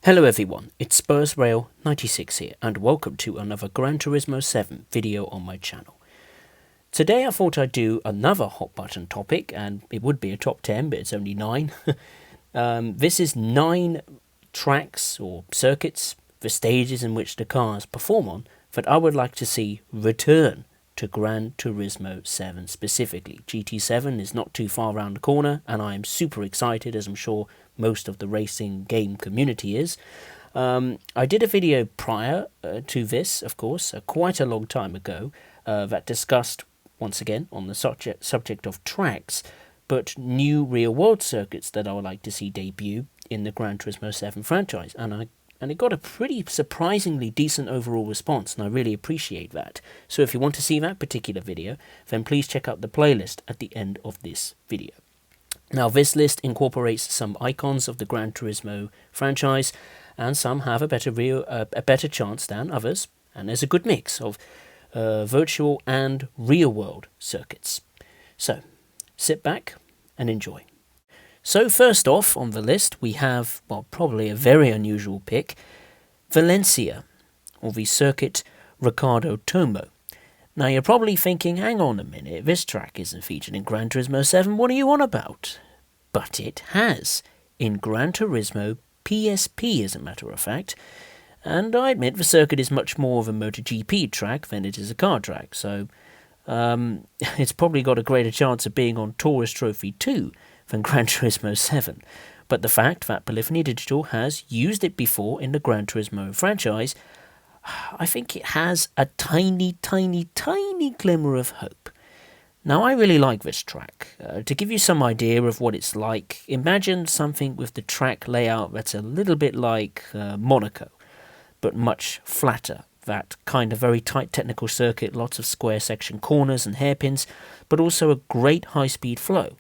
Hello everyone, it's Spurs Rail 96 here and welcome to another Gran Turismo 7 video on my channel. Today I thought I'd do another hot button topic, and it would be a top 10 but it's only 9. This is 9 tracks or circuits, the stages in which the cars perform on, that I would like to see return to Gran Turismo 7 specifically. GT7 is not too far around the corner and I am super excited, as I'm sure most of the racing game community is. I did a video prior to this, of course, quite a long time ago, that discussed, once again, on the subject of tracks, but new real-world circuits that I would like to see debut in the Gran Turismo 7 franchise, and it got a pretty surprisingly decent overall response, and I really appreciate that. So if you want to see that particular video, then please check out the playlist at the end of this video. Now, this list incorporates some icons of the Gran Turismo franchise, and some have a better chance than others, and there's a good mix of virtual and real-world circuits. So, sit back and enjoy. So first off on the list we have, well, probably a very unusual pick, Valencia, or the circuit Ricardo Tomo. Now you're probably thinking, hang on a minute, this track isn't featured in Gran Turismo 7, what are you on about? But it has, in Gran Turismo PSP as a matter of fact, and I admit the circuit is much more of a MotoGP track than it is a car track, so it's probably got a greater chance of being on Tourist Trophy 2 than Gran Turismo 7, but the fact that Polyphony Digital has used it before in the Gran Turismo franchise, I think it has a tiny glimmer of hope. Now I really like this track. To give you some idea of what it's like, imagine something with the track layout that's a little bit like Monaco, but much flatter. That kind of very tight technical circuit, lots of square section corners and hairpins, but also a great high-speed flow.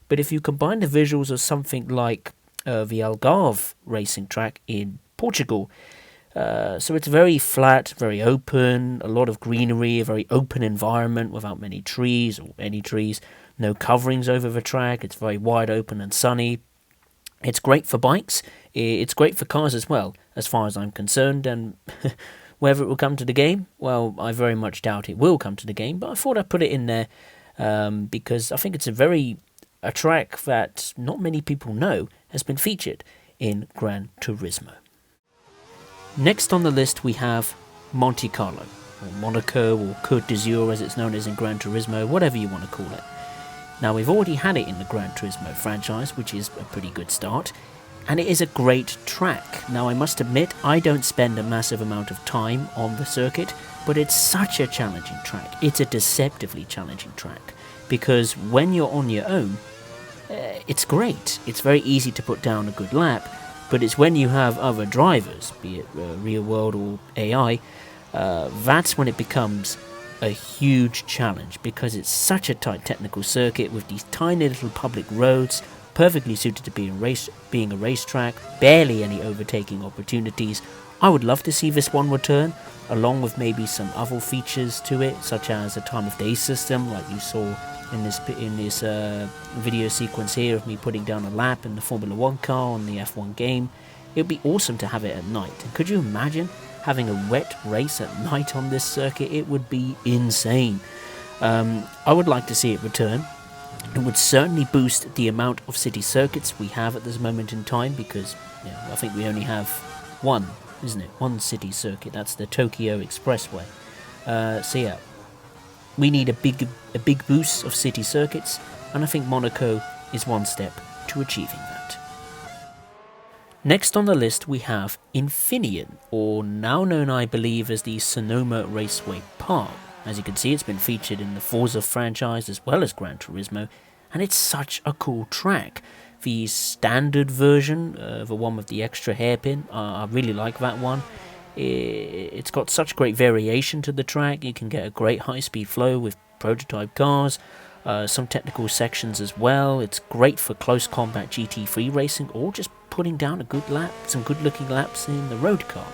But if you combine the visuals of something like the Algarve racing track in Portugal, so it's very flat, very open, a lot of greenery, a very open environment without many trees or any trees, no coverings over the track, it's very wide open and sunny. It's great for bikes, it's great for cars as well, as far as I'm concerned, and whether it will come to the game, well, I very much doubt it will come to the game, but I thought I'd put it in there because I think it's a track that not many people know has been featured in Gran Turismo. Next on the list we have Monte Carlo, or Monaco, or Côte d'Azur as it's known as in Gran Turismo, whatever you want to call it. Now we've already had it in the Gran Turismo franchise, which is a pretty good start, and it is a great track. Now I must admit I don't spend a massive amount of time on the circuit, but it's such a challenging track. It's a deceptively challenging track, because when you're on your own, it's great. It's very easy to put down a good lap, but it's when you have other drivers, be it real world or AI, that's when it becomes a huge challenge, because it's such a tight technical circuit with these tiny little public roads, perfectly suited to being a racetrack, barely any overtaking opportunities. I would love to see this one return, along with maybe some other features to it, such as a time of day system, like you saw in this video sequence here of me putting down a lap in the Formula 1 car on the F1 game. It would be awesome to have it at night. And could you imagine having a wet race at night on this circuit? It would be insane. I would like to see it return. It would certainly boost the amount of city circuits we have at this moment in time, because I think we only have one, isn't it? One city circuit. That's the Tokyo Expressway. So yeah, we need a big boost of city circuits, and I think Monaco is one step to achieving that. Next on the list we have Infineon, or now known I believe as the Sonoma Raceway Park. As you can see, it's been featured in the Forza franchise as well as Gran Turismo, and it's such a cool track. The standard version, the one with the extra hairpin, I really like that one. It's got such great variation to the track. You can get a great high-speed flow with prototype cars, some technical sections as well. It's great for close combat GT3 racing, or just putting down a good lap, some good-looking laps in the road car.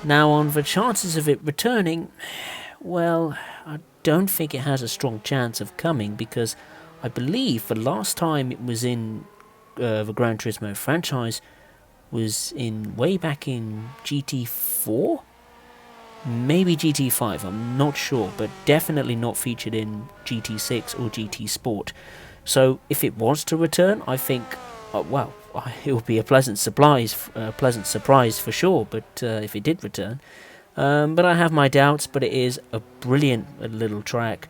Now, on the chances of it returning, well, I don't think it has a strong chance of coming, because I believe the last time it was in the Gran Turismo franchise was in way back in GT4, maybe GT5, I'm not sure, but definitely not featured in GT6 or GT Sport. So if it was to return, I think, well, it would be a pleasant surprise for sure. But if it did return, but I have my doubts. But it is a brilliant little track.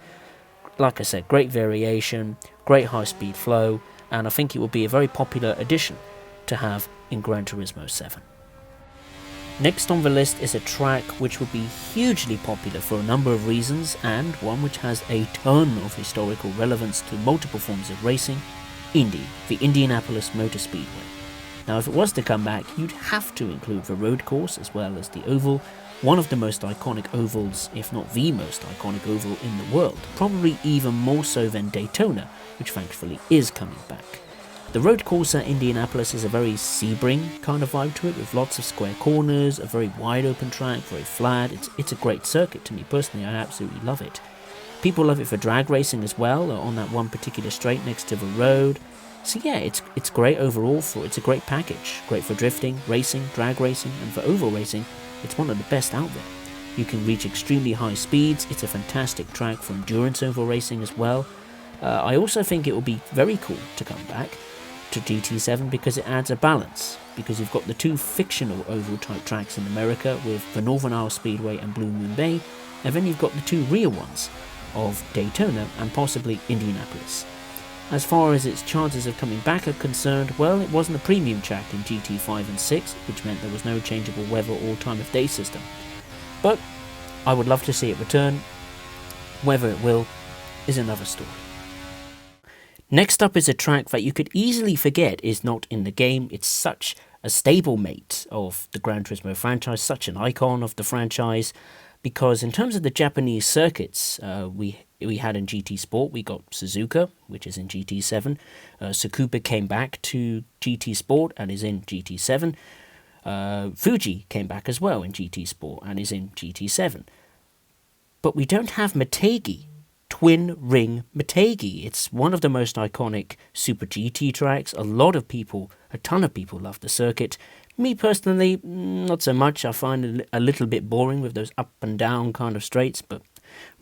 Like I said, great variation, great high-speed flow, and I think it will be a very popular addition to have in Gran Turismo 7. Next on the list is a track which will be hugely popular for a number of reasons, and one which has a ton of historical relevance to multiple forms of racing: Indy, the Indianapolis Motor Speedway. Now, if it was to come back, you'd have to include the road course as well as the oval, one of the most iconic ovals, if not the most iconic oval in the world, probably even more so than Daytona, which thankfully is coming back. The road course at Indianapolis is a very Sebring kind of vibe to it, with lots of square corners, a very wide open track, very flat. It's a great circuit to me personally, I absolutely love it. People love it for drag racing as well, on that one particular straight next to the road. So yeah, it's great overall. It's a great package, great for drifting, racing, drag racing, and for oval racing, it's one of the best out there. You can reach extremely high speeds. It's a fantastic track for endurance oval racing as well. I also think it will be very cool to come back to GT7 because it adds a balance, because you've got the two fictional oval type tracks in America with the Northern Isle Speedway and Blue Moon Bay, and then you've got the two real ones of Daytona and possibly Indianapolis. As far as its chances of coming back are concerned, well, it wasn't a premium track in GT5 and 6, which meant there was no changeable weather or time of day system. But I would love to see it return. Whether it will is another story. Next up is a track that you could easily forget is not in the game. It's such a stablemate of the Gran Turismo franchise, such an icon of the franchise, because in terms of the Japanese circuits we had in GT Sport, we got Suzuka, which is in GT7. Tsukuba came back to GT Sport and is in GT7. Fuji came back as well in GT Sport and is in GT7. But we don't have Motegi, Twin Ring Motegi. It's one of the most iconic Super GT tracks. A ton of people love the circuit. Me personally, not so much. I find it a little bit boring with those up and down kind of straights, but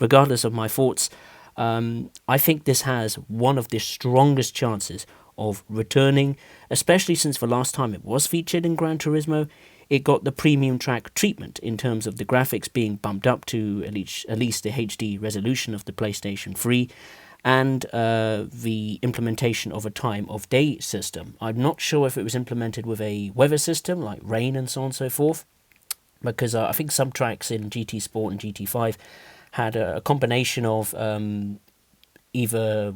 regardless of my thoughts, I think this has one of the strongest chances of returning, especially since the last time it was featured in Gran Turismo, it got the premium track treatment in terms of the graphics being bumped up to at least the HD resolution of the PlayStation 3, and the implementation of a time of day system. I'm not sure if it was implemented with a weather system like rain and so on and so forth, because I think some tracks in GT Sport and GT5 had a combination of either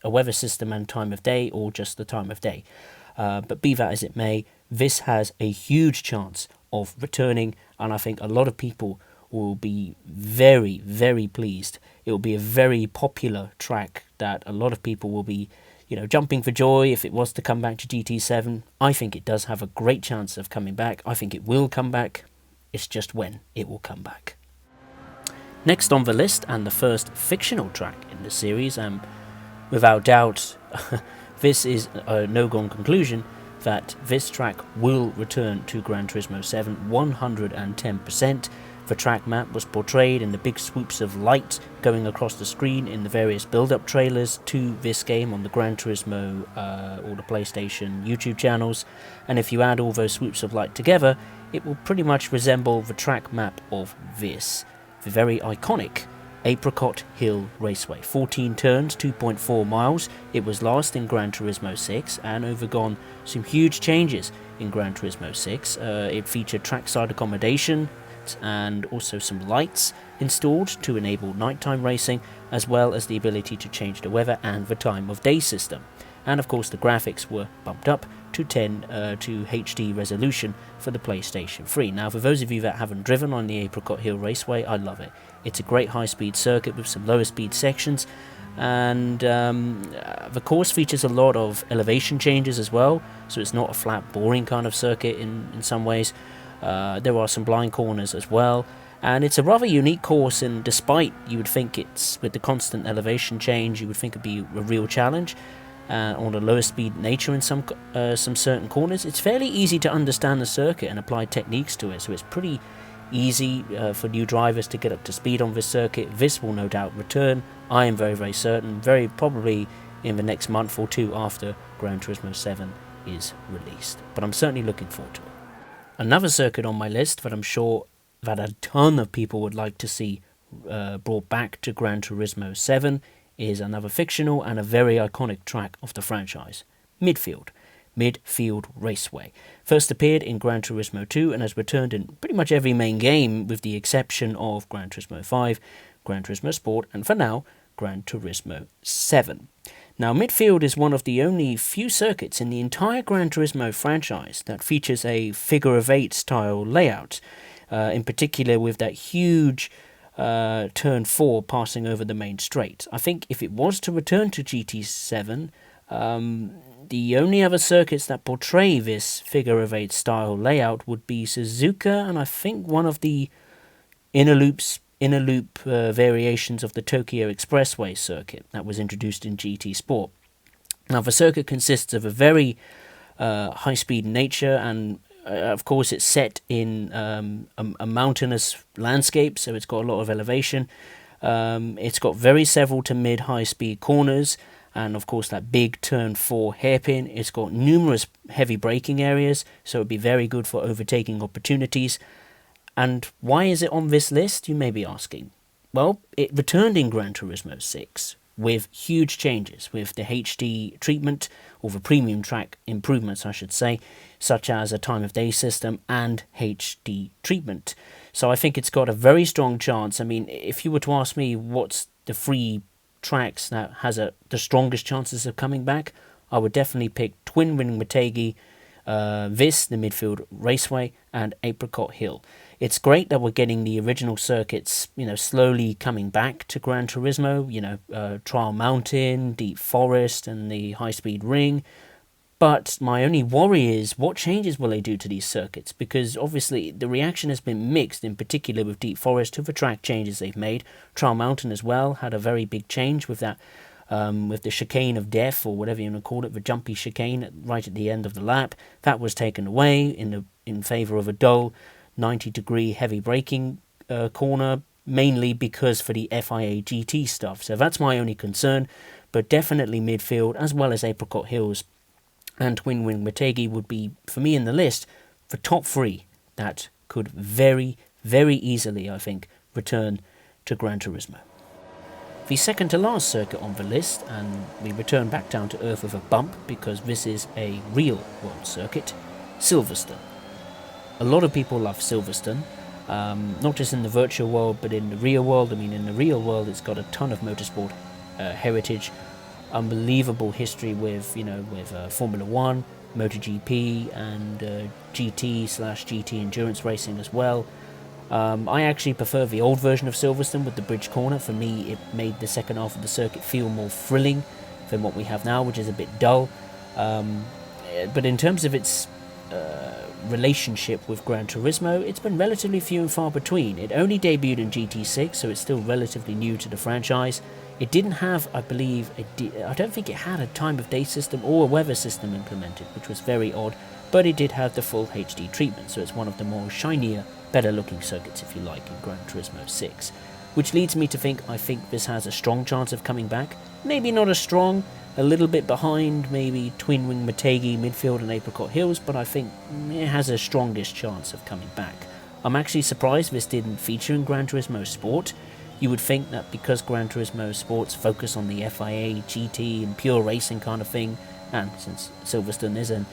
a weather system and time of day, or just the time of day. But be that as it may, this has a huge chance of returning, and I think a lot of people will be very, very pleased. It will be a very popular track that a lot of people will be, jumping for joy if it was to come back to GT7. I think it does have a great chance of coming back. I think it will come back. It's just when it will come back. Next on the list, and the first fictional track in the series, and without doubt, this is a no-gone conclusion, that this track will return to Gran Turismo 7 110%. The track map was portrayed in the big swoops of light going across the screen in the various build-up trailers to this game on the Gran Turismo or the PlayStation YouTube channels, and if you add all those swoops of light together, it will pretty much resemble the track map of this, the very iconic Apricot Hill Raceway. 14 turns, 2.4 miles. It was last in Gran Turismo 6 and overgone some huge changes in Gran Turismo 6. It featured trackside accommodation and also some lights installed to enable nighttime racing, as well as the ability to change the weather and the time of day system. And of course the graphics were bumped up to HD resolution for the PlayStation 3. Now, for those of you that haven't driven on the Apricot Hill Raceway, I love it. It's a great high-speed circuit with some lower speed sections, and the course features a lot of elevation changes as well, so it's not a flat, boring kind of circuit in some ways. There are some blind corners as well, and it's a rather unique course, and despite you would think it's with the constant elevation change, you would think it'd be a real challenge. on a lower speed nature in some certain corners. It's fairly easy to understand the circuit and apply techniques to it, so it's pretty easy for new drivers to get up to speed on this circuit. This will no doubt return, I am very certain, very probably in the next month or two after Gran Turismo 7 is released, but I'm certainly looking forward to it. Another circuit on my list that I'm sure that a ton of people would like to see brought back to Gran Turismo 7 is another fictional and a very iconic track of the franchise, Midfield Raceway. First appeared in Gran Turismo 2 and has returned in pretty much every main game with the exception of Gran Turismo 5, Gran Turismo Sport, and for now, Gran Turismo 7. Now, Midfield is one of the only few circuits in the entire Gran Turismo franchise that features a figure-of-8 style layout, in particular with that huge turn 4 passing over the main straight. I think if it was to return to GT7, the only other circuits that portray this figure-of-8 style layout would be Suzuka, and I think one of the inner loop variations of the Tokyo Expressway circuit that was introduced in GT Sport. Now, the circuit consists of a very high-speed nature, and of course it's set in a mountainous landscape, so it's got a lot of elevation. It's got very several to mid-high speed corners, and of course that big turn 4 hairpin. It's got numerous heavy braking areas, so it'd be very good for overtaking opportunities. And why is it on this list, you may be asking? Well, it returned in Gran Turismo 6 with huge changes, with the HD treatment, or the premium track improvements I should say, such as a time of day system and HD treatment. So I think it's got a very strong chance. I mean, if you were to ask me what's the three tracks that has the strongest chances of coming back, I would definitely pick Twin Wing Motegi, the Midfield Raceway, and Apricot Hill. It's great that we're getting the original circuits, slowly coming back to Gran Turismo, Trial Mountain, Deep Forest, and the High Speed Ring. But my only worry is, what changes will they do to these circuits? Because obviously the reaction has been mixed, in particular with Deep Forest, to the track changes they've made. Trial Mountain as well had a very big change with that, with the chicane of death, or whatever you want to call it, the jumpy chicane right at the end of the lap. That was taken away in favour of a dull 90-degree heavy braking corner, mainly because for the FIA GT stuff. So that's my only concern, but definitely Midfield, as well as Apricot Hills and Twin Wing Motegi, would be, for me in the list, the top three that could very easily, I think, return to Gran Turismo. The second to last circuit on the list, and we return back down to earth with a bump because this is a real world circuit, Silverstone. A lot of people love Silverstone, not just in the virtual world but in the real world. I mean, in the real world it's got a ton of motorsport heritage, unbelievable history with Formula 1, MotoGP, and GT/GT endurance racing as well. I actually prefer the old version of Silverstone with the bridge corner. For me, it made the second half of the circuit feel more thrilling than what we have now, which is a bit dull. But in terms of its relationship with Gran Turismo, it's been relatively few and far between. It only debuted in GT6, so it's still relatively new to the franchise. It didn't have, I believe, I don't think it had a time of day system or a weather system implemented, which was very odd, but it did have the full HD treatment, so it's one of the more shinier, better looking circuits, if you like, in Gran Turismo 6. Which leads me to think I think this has a strong chance of coming back. Maybe not as strong, a little bit behind maybe Twin Wing Motegi, Midfield, and Apricot Hills, but I think it has a strongest chance of coming back. I'm actually surprised this didn't feature in Gran Turismo Sport. You would think that because Gran Turismo Sport's focus on the FIA, GT, and pure racing kind of thing, and since Silverstone is a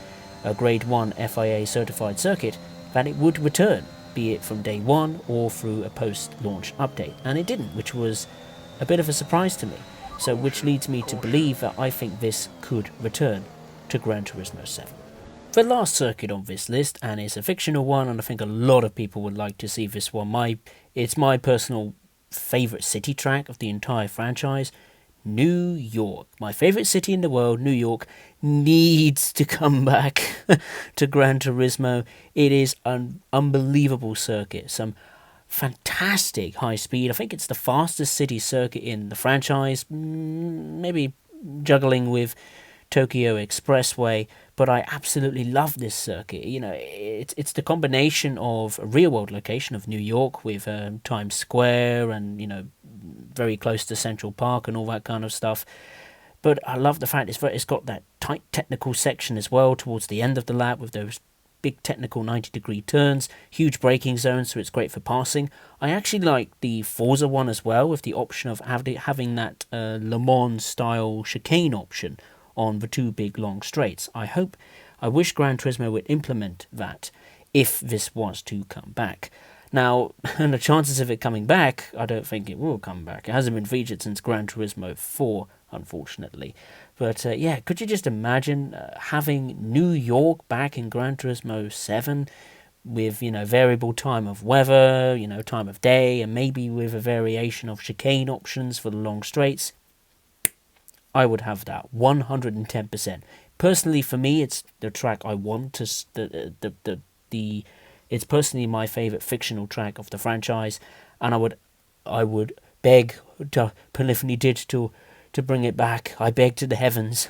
Grade 1 FIA certified circuit, that it would return, be it from day one or through a post-launch update. And it didn't, which was a bit of a surprise to me. So which leads me to believe that I think this could return to Gran Turismo 7. The last circuit on this list, and it's a fictional one, and I think a lot of people would like to see this one. It's my personal favourite city track of the entire franchise, New York. My favourite city in the world, New York, needs to come back to Gran Turismo. It is an unbelievable circuit. Some fantastic high speed. I think it's the fastest city circuit in the franchise, maybe juggling with Tokyo Expressway, but I absolutely love this circuit. You know, it's the combination of a real world location of New York with Times Square and, you know, very close to Central Park and all that kind of stuff. But I love the fact it's got that tight technical section as well towards the end of the lap with those big technical 90-degree turns, huge braking zones, so it's great for passing. I actually like the Forza one as well, with the option of having that Le Mans style chicane option on the two big long straights. I wish Gran Turismo would implement that if this was to come back. Now, and the chances of it coming back, I don't think it will come back. It hasn't been featured since Gran Turismo 4, unfortunately. But yeah, could you just imagine having New York back in Gran Turismo 7 with, you know, variable time of weather, you know, time of day, and maybe with a variation of chicane options for the long straights? I would have that 110%. Personally, for me, it's the track I want to it's personally my favorite fictional track of the franchise, and I would beg to Polyphony Digital to bring it back. I beg to the heavens.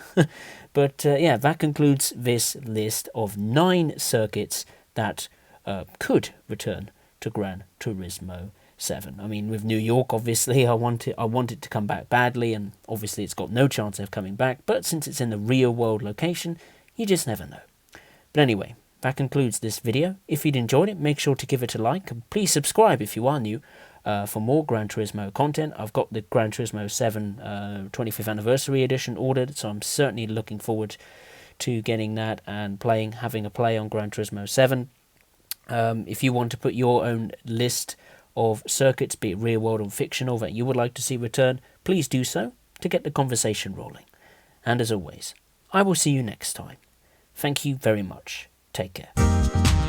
But yeah, that concludes this list of 9 circuits that could return to Gran Turismo 7. I mean, with New York, obviously, I want it to come back badly, and obviously it's got no chance of coming back, but since it's in the real world location, you just never know. But anyway, that concludes this video. If you'd enjoyed it, make sure to give it a like, and please subscribe if you are new for more Gran Turismo content. I've got the Gran Turismo 7 25th Anniversary Edition ordered, so I'm certainly looking forward to getting that and having a play on Gran Turismo 7. If you want to put your own list of circuits, be it real world or fictional, that you would like to see return, please do so to get the conversation rolling. And as always, I will see you next time. Thank you very much. Take care.